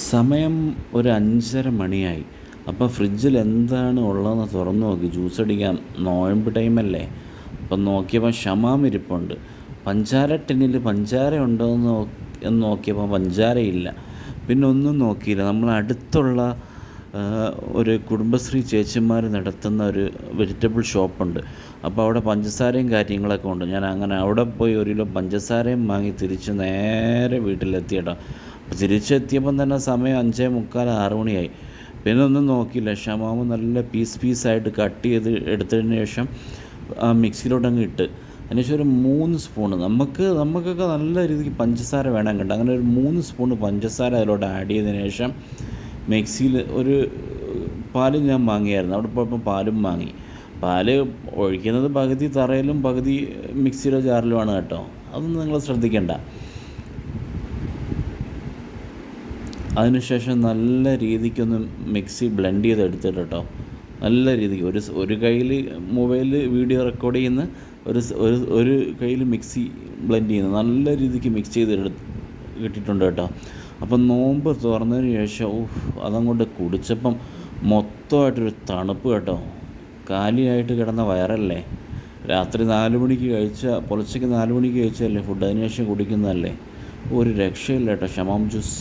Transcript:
സമയം ഒരു 5:30 മണിയായി. അപ്പോൾ ഫ്രിഡ്ജിൽ എന്താണ് ഉള്ളതെന്ന് തുറന്നു നോക്കി. ജ്യൂസ് അടിക്കാൻ നോയമ്പ് ടൈമല്ലേ. അപ്പം നോക്കിയപ്പോൾ ഷമാം ഇരിപ്പുണ്ട്. പഞ്ചാര ടിന്നിൽ പഞ്ചാര ഉണ്ടോ എന്ന് നോക്കിയപ്പോൾ പഞ്ചാരയില്ല. പിന്നെ ഒന്നും നോക്കിയില്ല. നമ്മളടുത്തുള്ള ഒരു കുടുംബശ്രീ ചേച്ചിമാർ നടത്തുന്ന ഒരു വെജിറ്റബിൾ ഷോപ്പുണ്ട്. അപ്പോൾ അവിടെ പഞ്ചസാരയും കാര്യങ്ങളൊക്കെ ഉണ്ട്. ഞാൻ അങ്ങനെ അവിടെ പോയി 1 കിലോ പഞ്ചസാരയും വാങ്ങി തിരിച്ച് നേരെ വീട്ടിലെത്തി കേട്ടോ. അപ്പോൾ തിരിച്ചെത്തിയപ്പം തന്നെ സമയം 5:45 6 മണിയായി. പിന്നെ ഒന്നും നോക്കിയില്ല. ഷമാമ് നല്ല പീസായിട്ട് കട്ട് ചെയ്ത് എടുത്തതിന് ശേഷം മിക്സിയിലോട്ടങ്ങ് ഇട്ട് അതിനുശേഷം ഒരു 3 സ്പൂണ് നമുക്കൊക്കെ നല്ല രീതിക്ക് പഞ്ചസാര വേണം കേട്ടോ. അങ്ങനെ ഒരു 3 സ്പൂണ് പഞ്ചസാര അതിലോട്ട് ആഡ് ചെയ്തതിന് ശേഷം മിക്സിയിൽ ഒരു പാലും ഞാൻ വാങ്ങിയായിരുന്നു. അവിടെ പോയപ്പോൾ പാലും വാങ്ങി. പാല് ഒഴിക്കുന്നത് പകുതി തറയിലും പകുതി മിക്സിയുടെ ജാറിലുമാണ് കേട്ടോ. അതൊന്നും നിങ്ങൾ ശ്രദ്ധിക്കേണ്ട. അതിനുശേഷം നല്ല രീതിക്കൊന്ന് മിക്സി ബ്ലെൻഡ് ചെയ്തെടുത്തിട്ട് കേട്ടോ. നല്ല രീതിക്ക് ഒരു കയ്യിൽ മൊബൈൽ വീഡിയോ റെക്കോർഡ് ചെയ്യുന്ന ഒരു കയ്യിൽ മിക്സി ബ്ലെൻഡ് ചെയ്യുന്നത് നല്ല രീതിക്ക് മിക്സ് ചെയ്ത് കിട്ടിയിട്ടുണ്ട് കേട്ടോ. അപ്പം നോമ്പ് തുറന്നതിന് ശേഷം അതങ്ങോട്ട് കുടിച്ചപ്പം മൊത്തമായിട്ടൊരു തണുപ്പ് കേട്ടോ. കാലിയായിട്ട് കിടന്ന വയറല്ലേ. രാത്രി 4 മണിക്ക് പുലർച്ചയ്ക്ക് 4 മണിക്ക് കഴിച്ചതല്ലേ ഫുഡ്. അതിന് ശേഷം കുടിക്കുന്നതല്ലേ. ഒരു രക്ഷയില്ല കേട്ടോ ഷമാം ജ്യൂസ്.